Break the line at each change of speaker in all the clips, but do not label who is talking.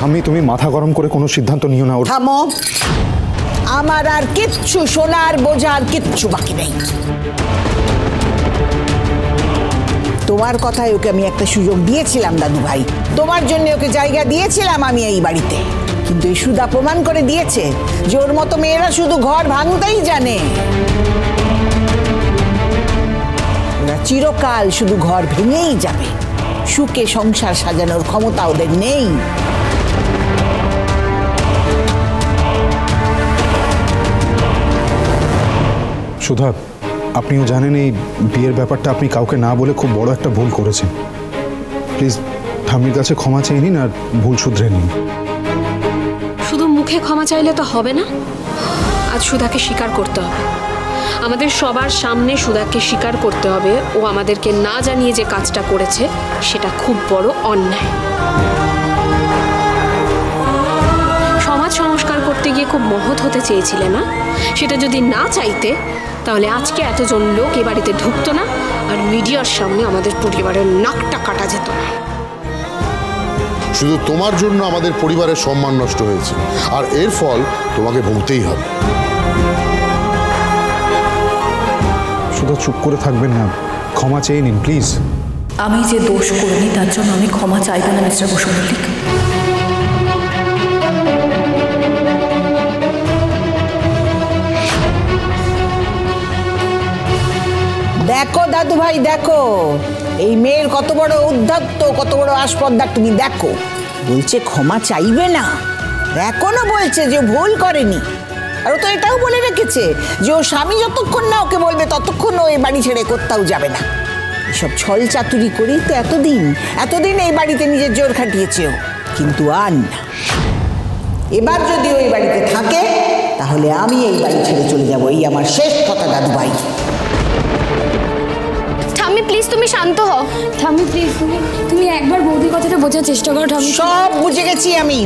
ঠাম্মি তুমি মাথা গরম করে কোনো সিদ্ধান্ত নিও না।
থামো, আমার আর কিচ্ছু শোনার বোঝার কিচ্ছু বাকি নেই। তোমার কথায় ওকে আমি একটা সুযোগ দিয়েছিলাম দাদু ভাই, তোমার জন্য ওকে জায়গা দিয়েছিলাম আমি এই বাড়িতে, কিন্তু এই সুধা প্রমাণ করে দিয়েছে যে ওর মতো মেয়েরা শুধু ঘর ভাঙতেই জানে, ওরা চিরকাল শুধু ঘর ভেঙেই যাবে, সুখে সংসার সাজানোর ক্ষমতা ওদের নেই।
সুধা, আপনিও জানেন এই বিয়ের ব্যাপারটা আপনি কাউকে না বলে খুব বড় একটা ভুল করেছেন। প্লিজ ঠাম্মির কাছে ক্ষমা চেয়ে নিন আর ভুল শুধরে নিন।
শুধু মুখে ক্ষমা চাইলে তো হবে না, আজ সুধাকে স্বীকার করতে হবে। আমাদের সবার সামনে সুধাকে স্বীকার করতে হবে ও আমাদেরকে না জানিয়ে যে কাজটা করেছে সেটা খুব বড় অন্যায়। সমাজ সংস্কার করতে গিয়ে খুব মহৎ হতে চেয়েছিলে না? সেটা যদি না চাইতে তাহলে আজকে এতজন লোক এ বাড়িতে ঢুকতো না আর মিডিয়ার সামনে আমাদের পরিবারের নাকটা কাটা যেত না।
শুধু তোমার জন্য আমাদের পরিবারের সম্মান নষ্ট হয়েছে, আর এর ফল তোমাকে ভুগতেই হবে।
শুধু চুপ করে থাকবেন না, ক্ষমা চেয়ে নিন প্লিজ।
আমি যে দোষ করিনি তার জন্য আমি ক্ষমা চাইব না মিস্টার বসু মল্লিক।
দেখো দাদু ভাই, দেখো এই মেয়ের কত বড় উদ্ধত্ত, কত বড় আসপদ্দা তুমি দেখো। বলছে ক্ষমা চাইবে না, এখনো বলছে যে ভুল করেনি। আর ও তো এটাও বলে রেখেছে যে ও স্বামী যতক্ষণ না ওকে বলবে ততক্ষণ ও এই বাড়ি ছেড়ে কোথাও যাবে না। এসব ছল চাতুরি করেই তো এতদিন এই বাড়িতে নিজের জোর খাটিয়েছে ও, কিন্তু আর না। এবার যদি ওই বাড়িতে থাকে তাহলে আমি এই বাড়ি ছেড়ে চলে যাব, এই আমার শেষ কথা দাদু ভাই।
ঠাম্মি প্লিজ তুমি শান্ত হও।
ঠাম্মি প্লিজ তুমি একবার বৌদির কথাটা বোঝার চেষ্টা করো। ঠাম্মি
সব বুঝে গেছি আমি,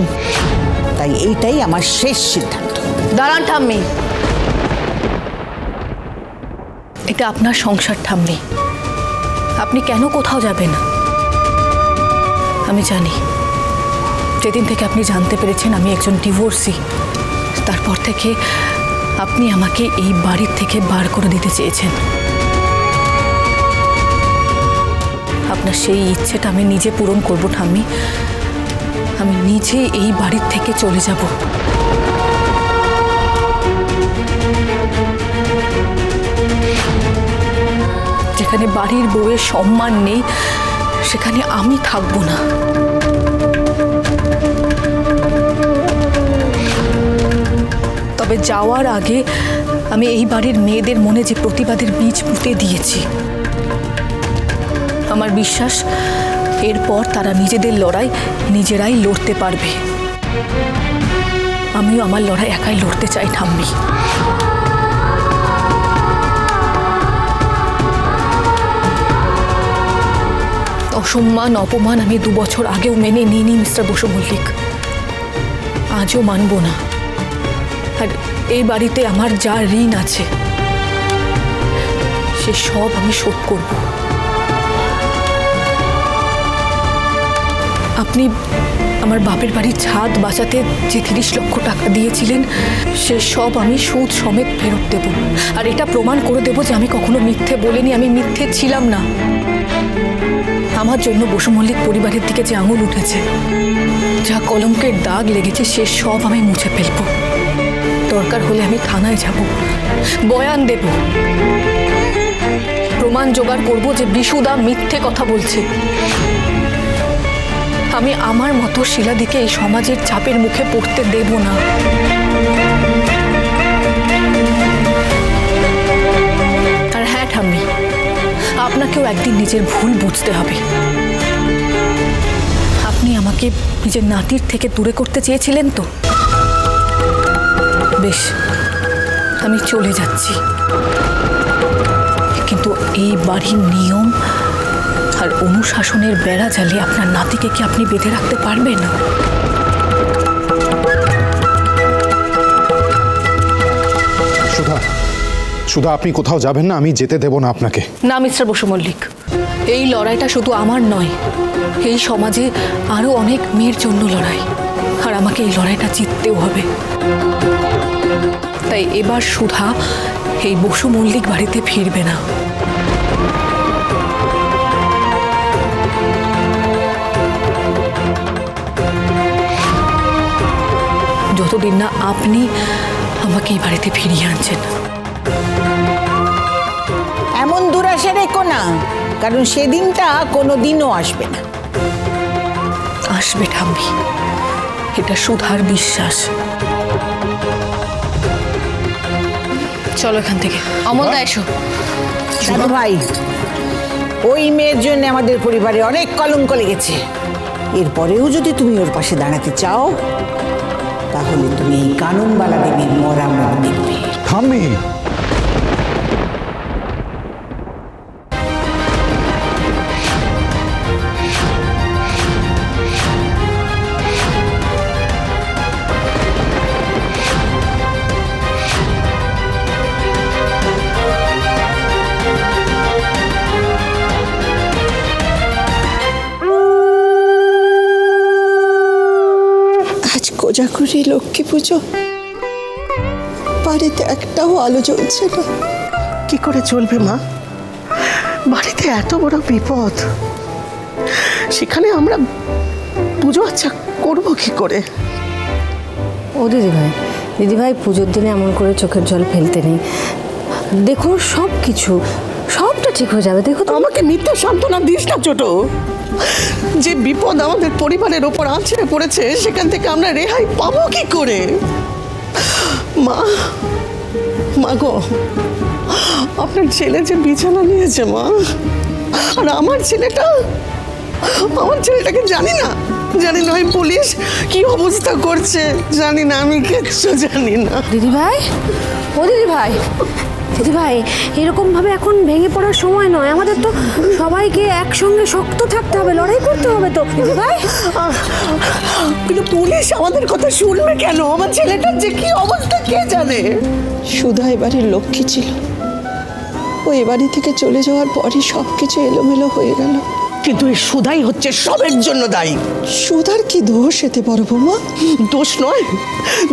তাই এইটাই আমার শেষ সিদ্ধান্ত।
দাঁড়ান ঠাম্মি, এটা আপনার সংসার ঠাম্মি, আপনি কেন কোথাও যাবেন? আমি জানি যেদিন থেকে আপনি জানতে পেরেছেন আমি একজন ডিভোর্সি, তারপর থেকে আপনি আমাকে এই বাড়ির থেকে বার করে দিতে চেয়েছেন। আপনার সেই ইচ্ছেটা আমি নিজে পূরণ করব ঠাম্মি, আমি নিজে এই বাড়ির থেকে চলে যাব। যেখানে বাড়ির বউয়ের সম্মান নেই সেখানে আমি থাকবো না। তবে যাওয়ার আগে আমি এই বাড়ির মেয়েদের মনে যে প্রতিবাদের বীজ পুঁতে দিয়েছি, আমার বিশ্বাস এরপর তারা নিজেদের লড়াই নিজেরাই লড়তে পারবে। আমিও আমার লড়াই একাই লড়তে চাই ঠাম্মি। অসম্মান অপমান আমি 2 বছর আগেও মেনে নিইনি মিস্টার বসু মল্লিক, আজও মানব না। আর এই বাড়িতে আমার যা ঋণ আছে সে সব আমি শোধ করব। আপনি আমার বাপের বাড়ির ছাদ বাঁচাতে যে 30 লক্ষ টাকা দিয়েছিলেন সে সব আমি সুদ সমেত ফেরত দেব। আর এটা প্রমাণ করে দেব যে আমি কখনো মিথ্যে বলিনি, আমি মিথ্যে ছিলাম না। আমার জন্য বসু মল্লিক পরিবারের দিকে যে আঙুল উঠেছে, যা কলঙ্কের দাগ লেগেছে সে সব আমি মুছে ফেলব। দরকার হলে আমি থানায় যাব, বয়ান দেব, প্রমাণ জোগাড় করব যে বিশুদা মিথ্যে কথা বলছে। আমি আমার মতো শিলাদিকে এই সমাজের চাপের মুখে পড়তে দেব না। আর হ্যাঁ ঠাম্মি, আপনাকেও একদিন নিজের ভুল বুঝতে হবে। আপনি আমাকে নিজের নাতির থেকে দূরে করতে চেয়েছিলেন তো, বেশ আমি চলে যাচ্ছি, কিন্তু এই বাড়ির নিয়ম আর অনুশাসনের বেড়া জ্বালিয়ে আপনার নাতিকে কি আপনি বেঁধে রাখতে পারবেন?
সুধা, সুধা আপনি কোথাও যাবেন না, আমি যেতে দেব না আপনাকে।
না মিস্টার বসু মল্লিক, এই লড়াইটা শুধু আমার নয়, এই সমাজে আরো অনেক মেয়ের জন্য লড়াই। আমাকে এই লড়াইটা জিততেও হবে। তাই এবার সুধা এই বসু মল্লিক বাড়িতে ফিরবে না। যতদিন না আপনি আমাকে এই বাড়িতে ফিরিয়ে আনছেন।
এমন দুরাশা রেখো না, কারণ সেদিনটা কোনোদিনও আসবে না।
আসবে ঠাম্মি, এটা সুধার বিশ্বাস। চলো এখান থেকে। অমলদা এসো।
দাদু ভাই, ওই মেয়ের জন্য আমাদের পরিবারে অনেক কলঙ্ক লেগেছে। এরপরেও যদি তুমি ওর পাশে দাঁড়াতে চাও, তাহলে তুমি এই কাননবালা দেবীর মরা মুখ দেখবে।
ঠাম্মি,
কোজাগরি লক্ষ্মী পুজো, বাড়িতে একটাও আলো জ্বলছে না।
কি করে চলবে মা? বাড়িতে এত বড় বিপদ, সেখানে আমরা পুজো আচ্ছা করবো কি করে?
ও দিদিভাই পুজোর দিনে এমন করে চোখের জল ফেলতে নেই। দেখো সবটা ঠিক হয়ে যাবে। দেখো তো,
আমাকে মিথ্যা সান্ত্বনা দিস না ছোট। যে বিপদ আমাদের পরিবারের ওপর আছড়ে পড়েছে, সেখান থেকে আমরা রেহাই পাবো কি করে? মা গো, আপনার ছেলে যে বিছানা নিয়েছে মা, আর আমার ছেলেটাকে জানি না ওই পুলিশ কি অবস্থা করছে, জানি না, আমি কিচ্ছু জানি না।
দিদিভাই এরকম ভাবে এখন ভেঙে পড়ার সময় নয়। আমাদের তো সবাইকে একসঙ্গে শক্ত থাকতে হবে, লড়াই করতে হবে তো দিদিভাই।
কিন্তু পুলিশ আমাদের কথা শুনবে কেন? আমার ছেলেটার যে কি অবস্থা কে জানে।
সুধা এবারের লক্ষ্মী ছিল, ও এবাড়ি থেকে চলে যাওয়ার পরই সবকিছু এলোমেলো হয়ে গেল।
কিন্তু এই সুধাই হচ্ছে সবের জন্য দায়ী।
সুধার কি দোষ এতে বড় বৌমা?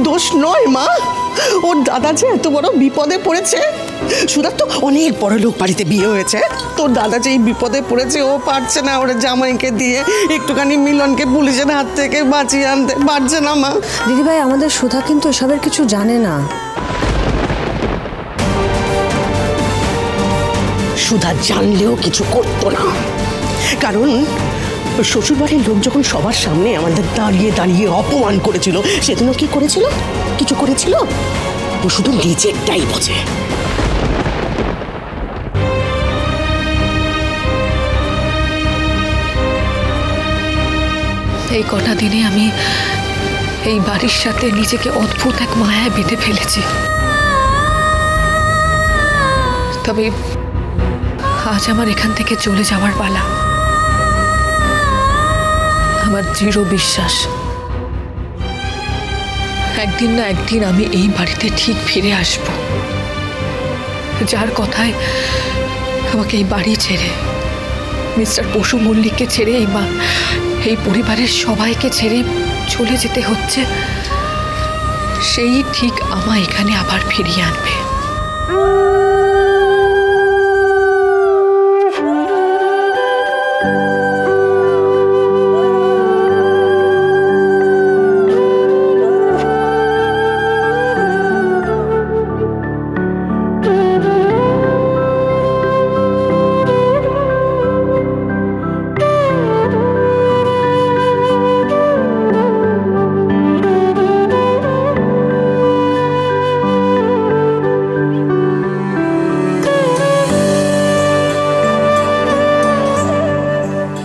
দোষ নয় মা, ওর দাদা যে এত বড় বিপদে পড়েছে। সুধার তো অনেক বড় লোক বাড়িতে বিয়ে হয়েছে, তোর দাদা যে এই বিপদে পড়েছে, ও পারছে না ওর জামাইকে দিয়ে একটুখানি মিলনকে পুলিশের হাত থেকে বাঁচিয়ে আনতে পারছে না মা।
দিদিভাই আমাদের সুধা কিন্তু এসবের কিছু জানে না।
সুধা জানলেও কিছু করতো না, কারণ শ্বশুরবাড়ির লোক যখন সবার সামনে আমাদের দাঁড়িয়ে দাঁড়িয়ে অপমান করেছিল, সেদিনও কি করেছিল? কিছু করেছিল? ও শুধু নিজেরটাই বোঝে।
এই কটা দিনে আমি এই বাড়ির সাথে নিজেকে অদ্ভুত এক মায়ায় বেঁধে ফেলেছি। তবে আজ আমার এখান থেকে চলে যাওয়ার পালা। আমার দৃঢ় বিশ্বাস, একদিন না একদিন আমি এই বাড়িতে ঠিক ফিরে আসব। যার কথায় আমাকে এই বাড়ি ছেড়ে, মিস্টার বসু মল্লিককে ছেড়ে, এই পরিবারের সবাইকে ছেড়ে চলে যেতে হচ্ছে, সেই ঠিক আমায় এখানে আবার ফিরিয়ে আনবে।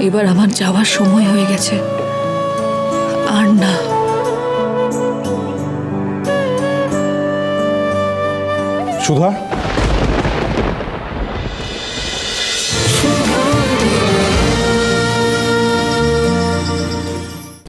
এবার আমার যাওয়ার সময় হয়ে গেছে, আর না।
সুধা,